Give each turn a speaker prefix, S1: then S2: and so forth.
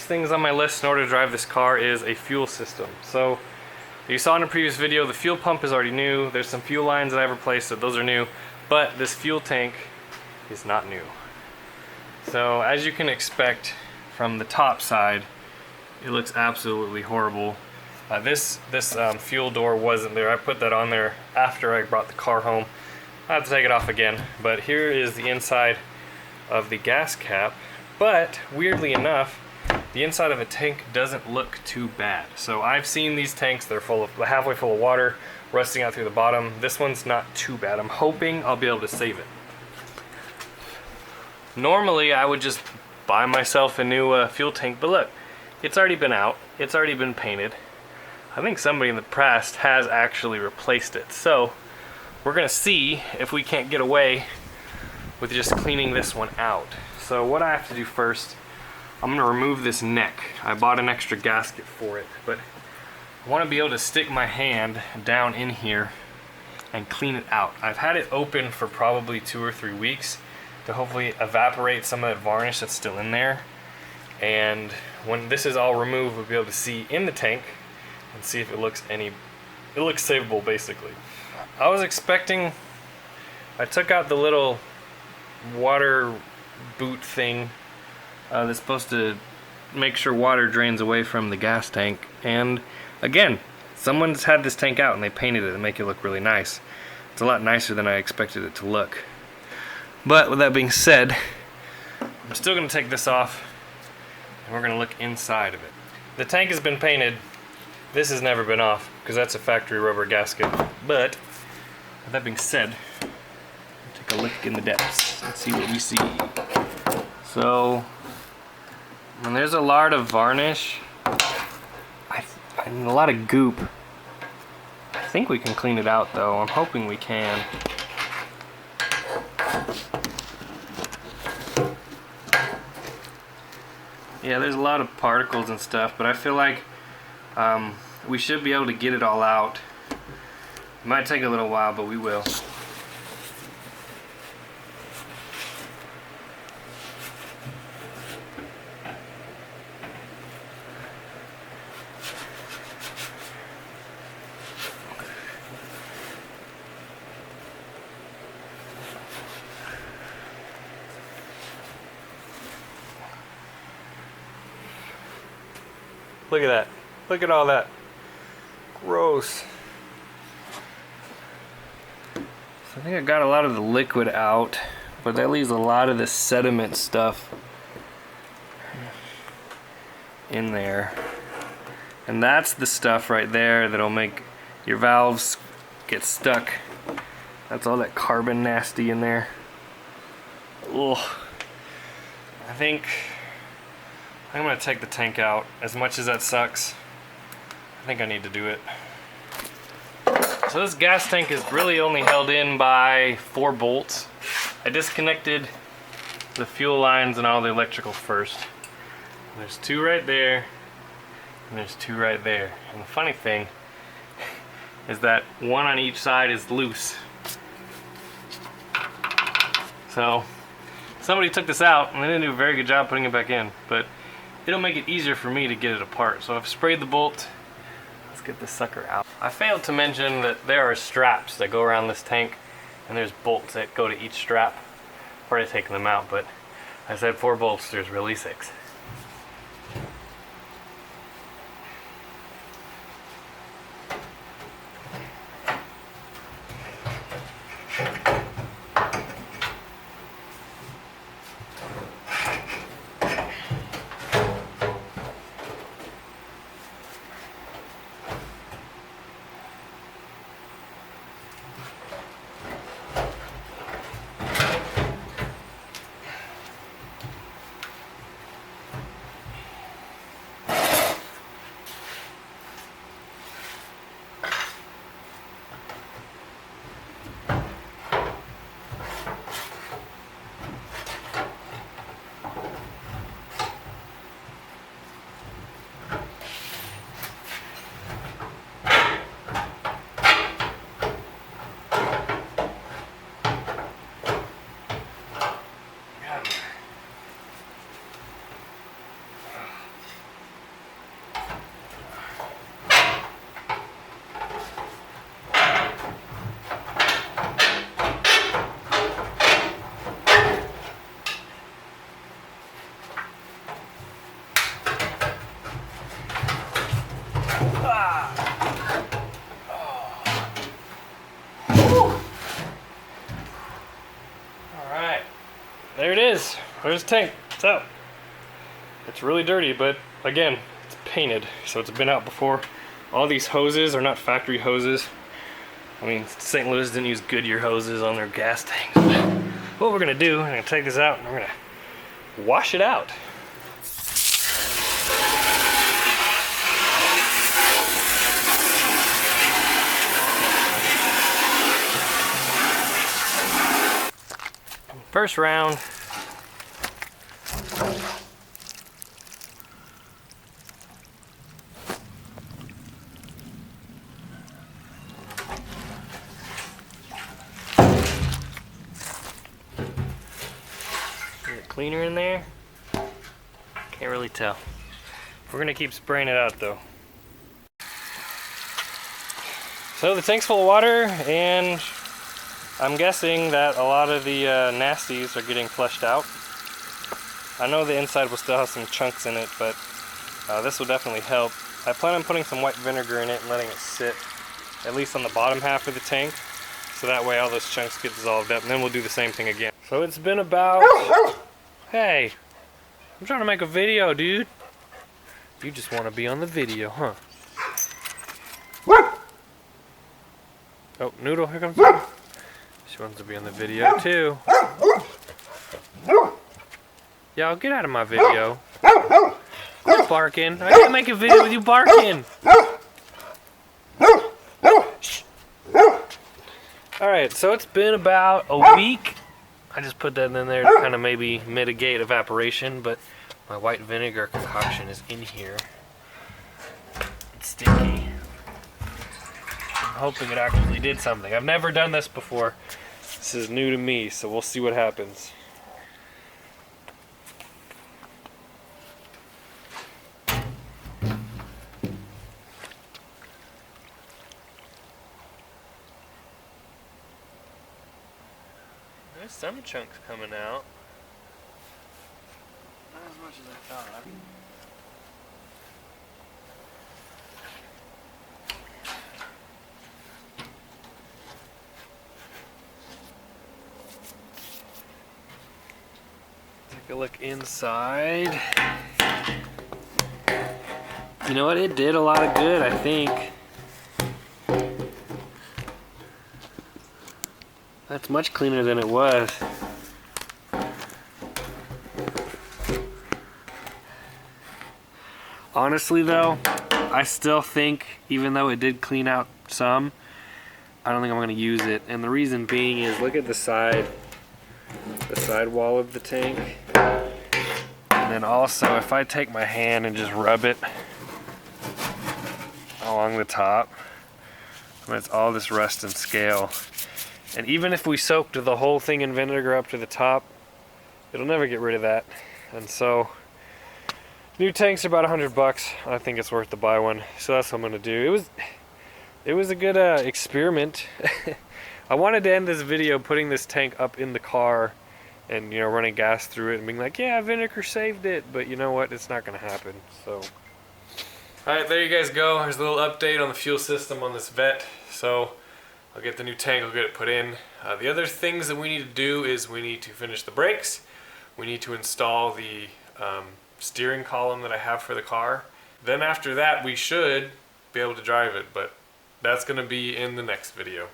S1: next things on my list in order to drive this car is a fuel system. So you saw in a previous video, the fuel pump is already new. There's some fuel lines that I've replaced, so those are new. But this fuel tank is not new. So as you can expect from the top side, it looks absolutely horrible. This fuel door wasn't there. I put that on there after I brought the car home. I have to take it off again. But here is the inside of the gas cap. But weirdly enough, the inside of a tank doesn't look too bad. So I've seen these tanks that are halfway full of water, rusting out through the bottom. This one's not too bad. I'm hoping I'll be able to save it. Normally I would just buy myself a new fuel tank, but look, it's already been out, it's already been painted. I think somebody in the past has actually replaced it. So we're gonna see if we can't get away with just cleaning this one out. So what I have to do first, I'm gonna remove this neck. I bought an extra gasket for it, but I wanna be able to stick my hand down in here and clean it out. I've had it open for probably 2 or 3 weeks to hopefully evaporate some of that varnish that's still in there. And when this is all removed, we'll be able to see in the tank and see if it looks savable basically. I was expecting, I took out the little water boot thing that's supposed to make sure water drains away from the gas tank, and again, someone's had this tank out and they painted it to make it look really nice. It's a lot nicer than I expected it to look. But with that being said, I'm still going to take this off and we're going to look inside of it. The tank has been painted. This has never been off because that's a factory rubber gasket. But with that being said, take a look in the depths and see what we see. So, and there's a lot of varnish and a lot of goop. I think we can clean it out though. I'm hoping we can. Yeah, there's a lot of particles and stuff, but I feel like we should be able to get it all out. It might take a little while, but we will. Look at that. Look at all that. Gross. So I think I got a lot of the liquid out, but that leaves a lot of the sediment stuff in there. And that's the stuff right there that'll make your valves get stuck. That's all that carbon nasty in there. Ugh. I think I'm going to take the tank out. As much as that sucks, I think I need to do it. So this gas tank is really only held in by 4 bolts. I disconnected the fuel lines and all the electrical first. There's 2 right there, and there's 2 right there. And the funny thing is that 1 on each side is loose. So somebody took this out and they didn't do a very good job putting it back in, but it'll make it easier for me to get it apart. So I've sprayed the bolt. Let's get this sucker out. I failed to mention that there are straps that go around this tank, and there's bolts that go to each strap. I've already taken them out, but I said 4 bolts, there's really 6. is. There's the tank. It's out. It's really dirty, but again, it's painted, so it's been out before. All these hoses are not factory hoses. I mean, St. Louis didn't use Goodyear hoses on their gas tanks. But what we're gonna do, I'm gonna take this out and we're gonna wash it out. First round. Is it cleaner in there? Can't really tell. We're gonna keep spraying it out though. So the tank's full of water, and I'm guessing that a lot of the nasties are getting flushed out. I know the inside will still have some chunks in it, but this will definitely help. I plan on putting some white vinegar in it and letting it sit, at least on the bottom half of the tank, so that way all those chunks get dissolved up, and then we'll do the same thing again. So it's been about... Hey, I'm trying to make a video, dude. You just want to be on the video, huh? Oh, Noodle, here comes Noodle. She wants to be on the video too. Y'all, get out of my video. Quit barking. I can't make a video with you barking. Alright, so it's been about a week. I just put that in there to kind of maybe mitigate evaporation, but my white vinegar concoction is in here. It's sticky. I'm hoping it actually did something. I've never done this before. This is new to me, so we'll see what happens. There's some chunks coming out. Not as much as I thought. Take a look inside. You know what? It did a lot of good, I think. That's much cleaner than it was. Honestly though, I still think, even though it did clean out some, I don't think I'm going to use it. And the reason being is, look at the side wall of the tank. And then also, if I take my hand and just rub it along the top, I mean, it's all this rust and scale. And even if we soaked the whole thing in vinegar up to the top, it'll never get rid of that. And so, new tanks are about $100. I think it's worth to buy one. So that's what I'm gonna do. It was a good experiment. I wanted to end this video putting this tank up in the car and, you know, running gas through it and being like, yeah, vinegar saved it. But you know what? It's not gonna happen. So, all right, there you guys go. There's a little update on the fuel system on this Vette. So, I'll get the new tank, I'll get it put in. The other things that we need to do is we need to finish the brakes. We need to install the steering column that I have for the car. Then after that, we should be able to drive it, but that's gonna be in the next video.